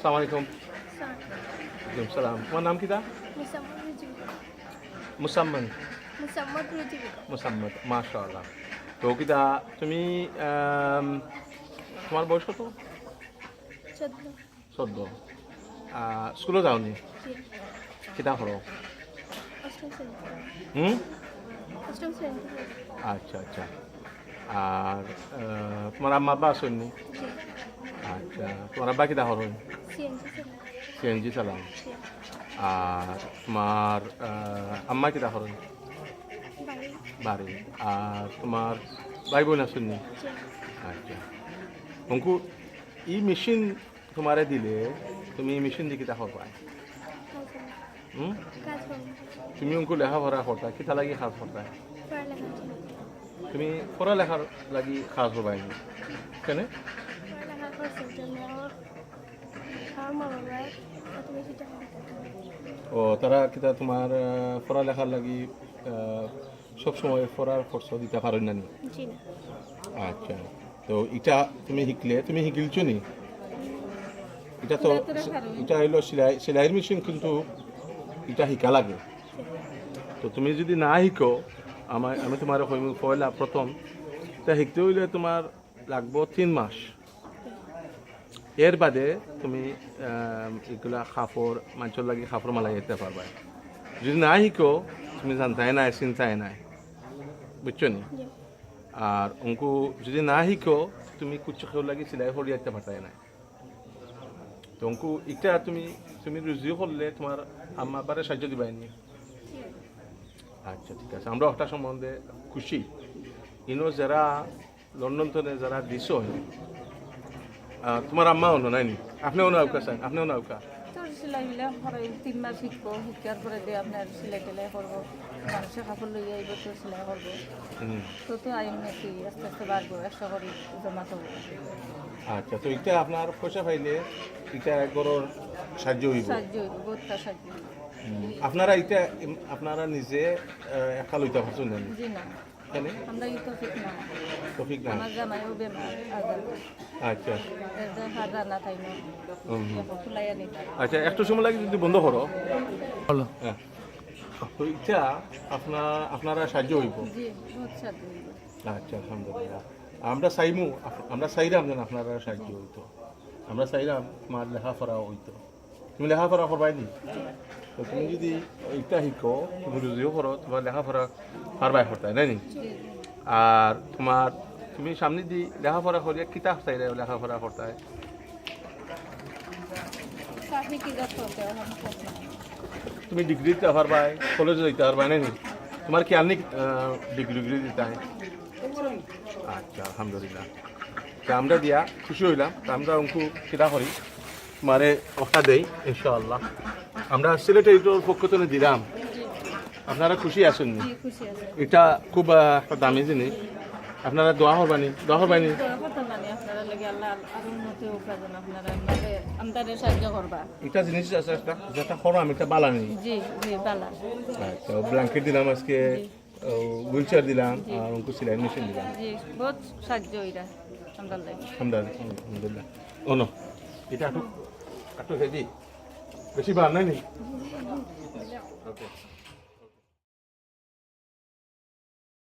আসসালামু আলাইকুম। সালাম। তোমার নাম কি তা? মুসাম্মদ। মুসাম্মদ, মাশাআল্লাহ। তো কিতা তুমি তোমার বয়স কত? 14। স্কুলে যাওনি? কিতা করো? আচ্ছা আচ্ছা। আর তোমার আম্মা আব্বা আসেননি? আচ্ছা, তোমার আব্বা কিতা করেন? সিএনজি চালান। আর তোমার আম্মা কিতা করেন? বাড়ি। আর তোমার ভাই বোন আসেননি? আচ্ছা। অঙ্কু ই মেশিন তোমারে দিলে তুমি এই মেশিন দিয়ে কিতা করবা? তুমি অঙ্কু লেখাপড়া করতা কিতা লাগি খাস করতা? তুমি পড়ালেখার লাগি খাস করবাই কেন? ও তারা কিতা তোমার পড়ালেখার লাগি সব সময় পড়ার খরচ দিতে পারেন না? আচ্ছা, তো এটা তুমি শিখলে তুমি শিখিলছো নি? এটা তো এটা হইলো সেলাইয়ের মেশিন, কিন্তু এটা শিকা লাগে। তো তুমি যদি না শিখো আমি তোমার পয়লা প্রথম এটা শিখতে হইলে তোমার লাগবো 3 মাস। এর বাদে তুমি এগুলা কাপড় মানুষের লাগে কাপড় মালাই যেতে পারবা। যদি না শিখো তুমি জানতাই নাই চিন্তাই নাই, বুঝছো নি? আর অঙ্কু যদি না শিখো তুমি কুচু খেয়ে লাগি সেলাই করে যেতে পারতাই নাই। তো অঙ্কু এটা তুমি তুমি রুজিও করলে তোমার আম্মা আব্বারে সাহায্য দিবাইনি? আচ্ছা ঠিক আছে, আমরা ওটা সম্বন্ধে খুশি। ইনো যারা লন্ডন থেকে যারা দিছ তোমার আম্মা অন্য নাইনি? আপনিও নৌকা স্যার, আপনিও নৌকা সেলাই মিলে 3 মাস শিখবো, শিক্ষার পরে দিয়ে আপনার সেলাই টেলাই করবো, মানুষের কাপড় লই আইব তো সেলাই করবো, তো আইন নাকি আস্তে আস্তে বাড়বো, 100 করে জমা করবো। আচ্ছা, তো এটা আপনার পয়সা পাইলে এটা গরুর সাহায্য হইব? সাহায্য হইব, বহুতটা সাহায্য। আপনারা এটা আপনারা নিজে একা লইতে পারছেন না? জি না, আমরা এই টপিক না। টপিক না, আমার জামাইও বেমার আজার। আচ্ছা এর হার রান্না তাই না ফুলাই আনি। আচ্ছা, একটু সময় লাগে যদি বন্ধ করো। হ্যালো, তো এটা আপনারা সাহায্য হইব? জি, বহুত সাহায্য হইব। আচ্ছা, আলহামদুলিল্লাহ। আমরা চাইমু, আমরা চাইলাম যেন আপনারা সাহায্য হইতো। আমরা চাইলাম তোমার লেখাপড়া হইতো। তুমি লেখাপড়া করবাই নি? তো তুমি যদি এইটা শিখো, তুমি রুজিও করো, তোমার লেখাপড়া পারবাই করতাই নাই নি? আর তোমার তুমি সামনে দি লেখাপড়া করিয়া কিতাব চাইলে লেখাপড়া করতাই? তুমি ডিগ্রি দিতে পারবাই, কলেজে দিতে পারবাই নাই নি? তোমার কি আনি ডিগ্রি দিতে? আচ্ছা, আলহামদুলিল্লাহ। তা আমরা দিয়া খুশি হইলাম। তা আমরা অঙ্কু কিতা করি তোমারে অফা দেই ইনশাআল্লাহ। আমরা সিলেটের পক্ষ থেকে দিলাম, আপনারা খুশি আছেন? এটা খুব একটা দামি জিনিস, আপনারা দোয়া করবানি? এটা জিনিস আছে একটা যেটা খরম, এটা বালা নেই। আচ্ছা, ব্ল্যাঙ্কেট দিলাম আজকে, হুইল চেয়ার দিলাম, আর অঙ্কু সেলাই মেশিন দিলাম। আলহামদুলিল্লাহ। ও নো, এটা একটু হেভি, বেশি বার নাই নি? ওকে।